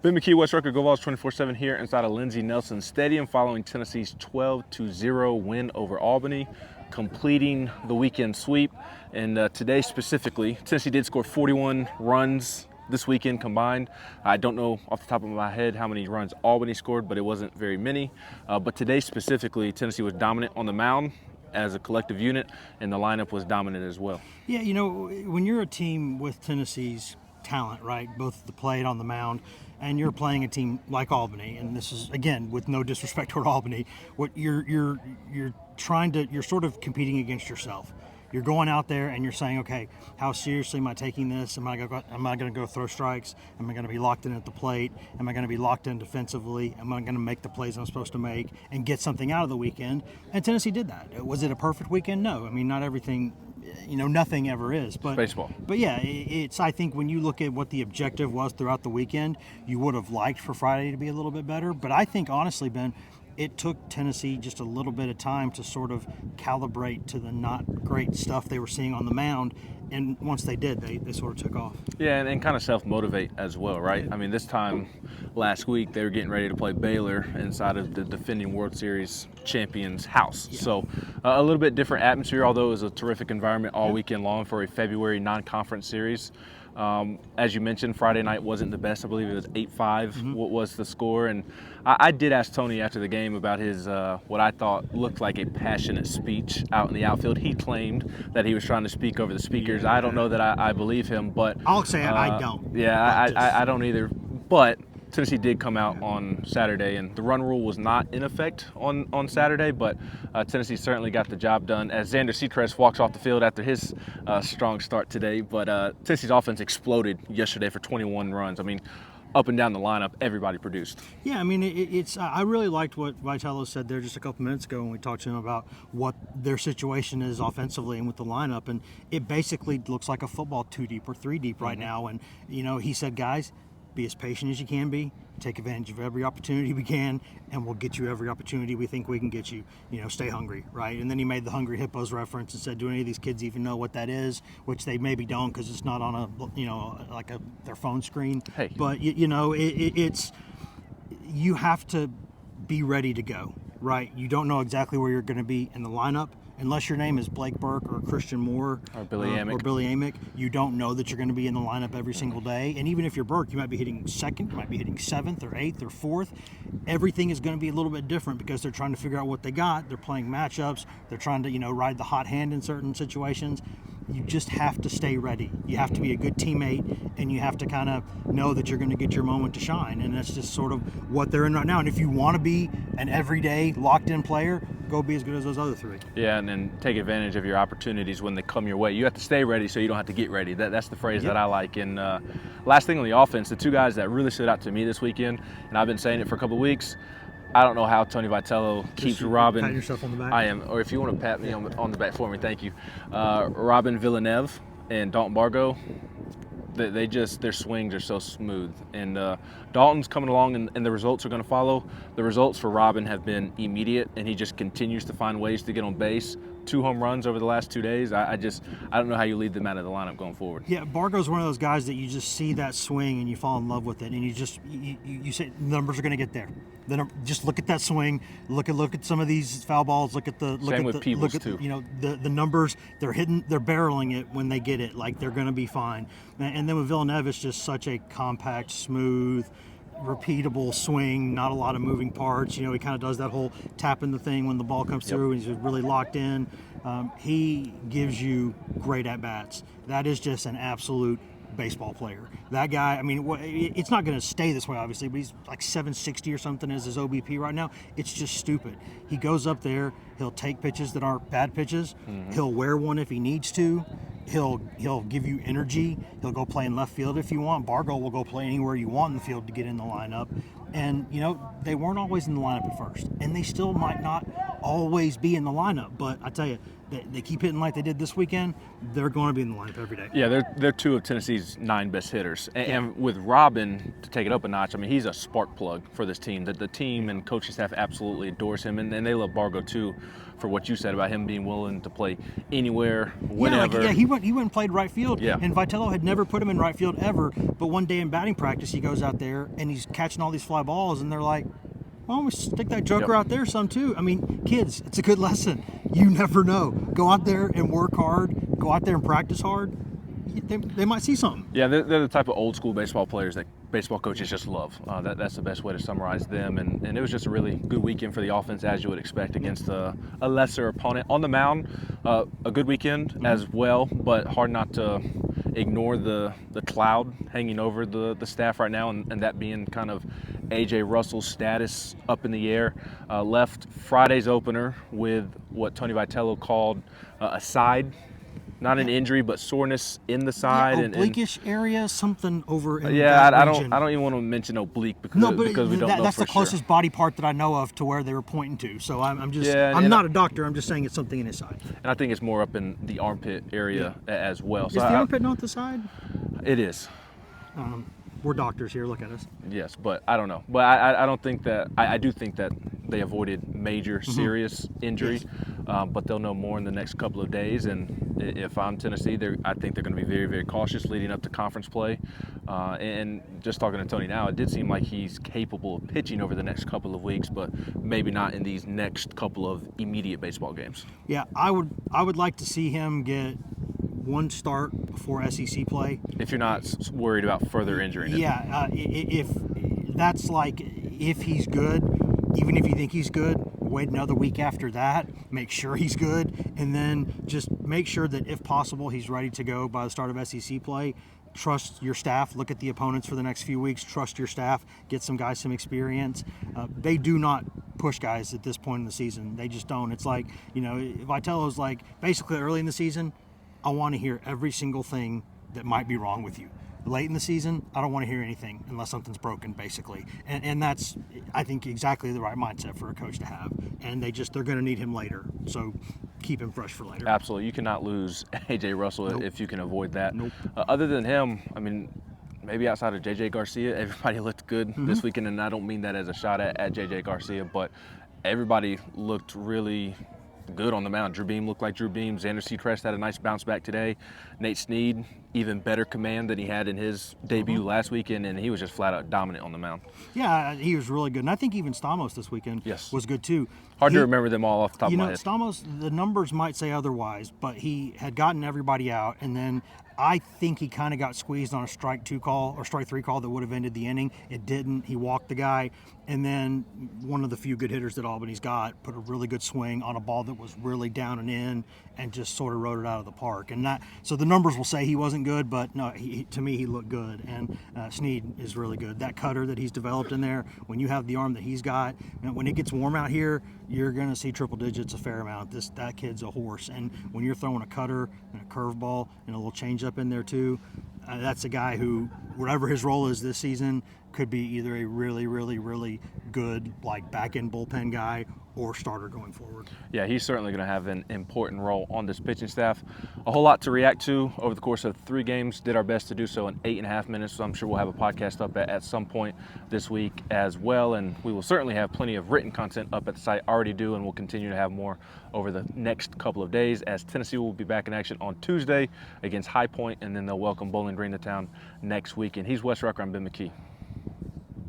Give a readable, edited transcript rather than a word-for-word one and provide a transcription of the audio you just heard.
Ben McKee, West Rucker, Go Vols 24/7 here inside of Lindsey Nelson Stadium following Tennessee's 12-0 win over Albany, completing the weekend sweep. And today specifically, Tennessee did score 41 runs this weekend combined. I don't know off the top of my head how many runs Albany scored, but it wasn't very many. But today specifically, Tennessee was dominant on the mound as a collective unit, and the lineup was dominant as well. Yeah, you know, when you're a team with Tennessee's talent, right, both at the plate, on the mound, and you're playing a team like Albany, and this is, again, with no disrespect toward Albany, what you're sort of competing against yourself. You're going out there and you're saying, okay, how seriously am I taking this? Am I going to go throw strikes? Am I going to be locked in at the plate? Am I going to be locked in defensively? Am I going to make the plays I'm supposed to make and get something out of the weekend? And Tennessee did that. Was it a perfect weekend? No. I mean, not everything, nothing ever is. But baseball. But yeah, I think when you look at what the objective was throughout the weekend, you would have liked for Friday to be a little bit better. But I think, honestly, Ben, it took Tennessee just a little bit of time to sort of calibrate to the not great stuff they were seeing on the mound. And once they did, they sort of took off. Yeah, and kind of self-motivate as well, right? I mean, this time last week, they were getting ready to play Baylor inside of the defending World Series champions' house. Yeah. So a little bit different atmosphere, although it was a terrific environment all weekend long for a February non-conference series. As you mentioned, Friday night wasn't the best. I believe it was 8-5 what was the score. And I did ask Tony after the game about his what I thought looked like a passionate speech out in the outfield. He claimed that he was trying to speak over the speakers. I don't know that I believe him, but I'll say I don't. Yeah, I don't either. But Tennessee did come out on Saturday, and the run rule was not in effect on Saturday, but Tennessee certainly got the job done as Xander Seacrest walks off the field after his strong start today. But Tennessee's offense exploded yesterday for 21 runs. I mean, up and down the lineup, everybody produced. Yeah, I mean, I really liked what Vitello said there just a couple minutes ago when we talked to him about what their situation is offensively and with the lineup. And it basically looks like a football 2 deep or 3 deep right now. And, he said, guys, be as patient as you can be, take advantage of every opportunity we can, and we'll get you every opportunity we think we can get you. Stay hungry, right? And then he made the Hungry Hippos reference and said, do any of these kids even know what that is? Which they maybe don't, because it's not on their phone screen. Hey. But, it's you have to be ready to go, right? You don't know exactly where you're going to be in the lineup. Unless your name is Blake Burke or Christian Moore or Billy Amick, you don't know that you're going to be in the lineup every single day. And even if you're Burke, you might be hitting second, you might be hitting 7th or 8th or 4th. Everything is going to be a little bit different because they're trying to figure out what they got. They're playing matchups. They're trying to, ride the hot hand in certain situations. You just have to stay ready. You have to be a good teammate, and you have to kind of know that you're going to get your moment to shine. And that's just sort of what they're in right now. And if you want to be an everyday locked-in player, go be as good as those other 3. Yeah, and then take advantage of your opportunities when they come your way. You have to stay ready so you don't have to get ready. That's the phrase that I like. And last thing on the offense, the 2 guys that really stood out to me this weekend, and I've been saying it for a couple of weeks, I don't know how Tony Vitello keeps Robin. Pat yourself on the back. I am, or if you want to pat me on the back for me, thank you. Robin Villeneuve and Dalton Bargo, their swings are so smooth. And Dalton's coming along, and the results are going to follow. The results for Robin have been immediate, and he just continues to find ways to get on base. 2 home runs over the last 2 days. I don't know how you lead them out of the lineup going forward. Yeah, Bargo's one of those guys that you just see that swing and you fall in love with it, and you say the numbers are going to get there. Just look at that swing. Look at some of these foul balls. Same with Peebles too. The numbers. They're hitting. They're barreling it when they get it. Like they're going to be fine. And then with Villeneuve, it's just such a compact, smooth, repeatable swing, not a lot of moving parts. He kind of does that whole tapping the thing when the ball comes through, and he's really locked in. He gives you great at-bats. That is just an absolute baseball player. That guy, I mean, it's not going to stay this way, obviously, but he's like 760 or something as his OBP right now. It's just stupid. He goes up there, he'll take pitches that aren't bad pitches. He'll wear one if he needs to. He'll give you energy. He'll go play in left field if you want. Bargo will go play anywhere you want in the field to get in the lineup. And, they weren't always in the lineup at first. And they still might not always be in the lineup. But I tell you, they keep hitting like they did this weekend, they're going to be in the lineup every day. Yeah, they're 2 of Tennessee's 9 best hitters. And with Robin, to take it up a notch, I mean, he's a spark plug for this team. The team and coaching staff absolutely adores him, and they love Bargo too, for what you said about him being willing to play anywhere, whenever. He went and played right field, Yeah. and Vitello had never put him in right field ever. But one day in batting practice, he goes out there and he's catching all these fly balls, and they're like, "Why don't we stick that joker out there some too?" I mean, kids, it's a good lesson. You never know. Go out there and work hard. Go out there and practice hard. They might see something. Yeah, they're the type of old school baseball players that baseball coaches just love. That's the best way to summarize them. And it was just a really good weekend for the offense, as you would expect, against a lesser opponent. On the mound, a good weekend as well, but hard not to ignore the cloud hanging over the staff right now, and that being kind of A.J. Russell's status up in the air. Left Friday's opener with what Tony Vitello called a side. Not an injury, but soreness in the side. Oblique-ish area, something over in I region. don't even want to mention oblique because we don't know that's for the closest body part that I know of to where they were pointing to. So I'm not a doctor. I'm just saying it's something in his side. And I think it's more up in the armpit area as well. Is the armpit not the side? It is. We're doctors here. Look at us. Yes, but I don't know. But I don't think that. I do think that they avoided major serious injury, but they'll know more in the next couple of days. And if I'm Tennessee, I think they're going to be very, very cautious leading up to conference play. And just talking to Tony now, it did seem like he's capable of pitching over the next couple of weeks, but maybe not in these next couple of immediate baseball games. Yeah, I would like to see him get one start before SEC play. If you're not worried about further injury. Yeah, if that's like, if he's good, even if you think he's good, wait another week after that, make sure he's good, and then just make sure that if possible he's ready to go by the start of SEC play. Trust your staff. Look at the opponents for the next few weeks. Trust your staff. Get some guys some experience. They do not push guys at this point in the season. They just don't. It's like, Vitello's like, basically early in the season, I want to hear every single thing that might be wrong with you. Late in the season, I don't want to hear anything unless something's broken, basically. And that's, I think, exactly the right mindset for a coach to have. And they're going to need him later. So keep him fresh for later. Absolutely. You cannot lose A.J. Russell if you can avoid that. Nope. Other than him, I mean, maybe outside of J.J. Garcia, everybody looked good this weekend. And I don't mean that as a shot at J.J. Garcia, but everybody looked really good on the mound. Drew Beam looked like Drew Beam. Xander Seacrest had a nice bounce back today. Nate Snead, even better command than he had in his debut last weekend, and he was just flat out dominant on the mound. Yeah, he was really good. And I think even Stamos this weekend was good too. Hard to remember them all off the top of my head. Stamos, the numbers might say otherwise, but he had gotten everybody out, and then I think he kind of got squeezed on a strike 2 call or strike 3 call that would have ended the inning. It didn't. He walked the guy, and then one of the few good hitters that Albany's got put a really good swing on a ball that was really down and in, and just sort of rode it out of the park. And so the numbers will say he wasn't good, but no, to me he looked good. And Snead is really good. That cutter that he's developed in there, when you have the arm that he's got, when it gets warm out here, you're going to see triple digits a fair amount. That kid's a horse. And when you're throwing a cutter and a curveball and a little changeup in there too, that's a guy who, whatever his role is this season, could be either a really, really, really good back-end bullpen guy or starter going forward. Yeah, he's certainly going to have an important role on this pitching staff. A whole lot to react to over the course of 3 games. Did our best to do so in 8.5 minutes, so I'm sure we'll have a podcast up at some point this week as well, and we will certainly have plenty of written content up at the site. Already do, and we'll continue to have more over the next couple of days, as Tennessee will be back in action on Tuesday against High Point, and then they'll welcome Bowling Green to town next week. And he's Wes Rucker. I'm Ben McKee.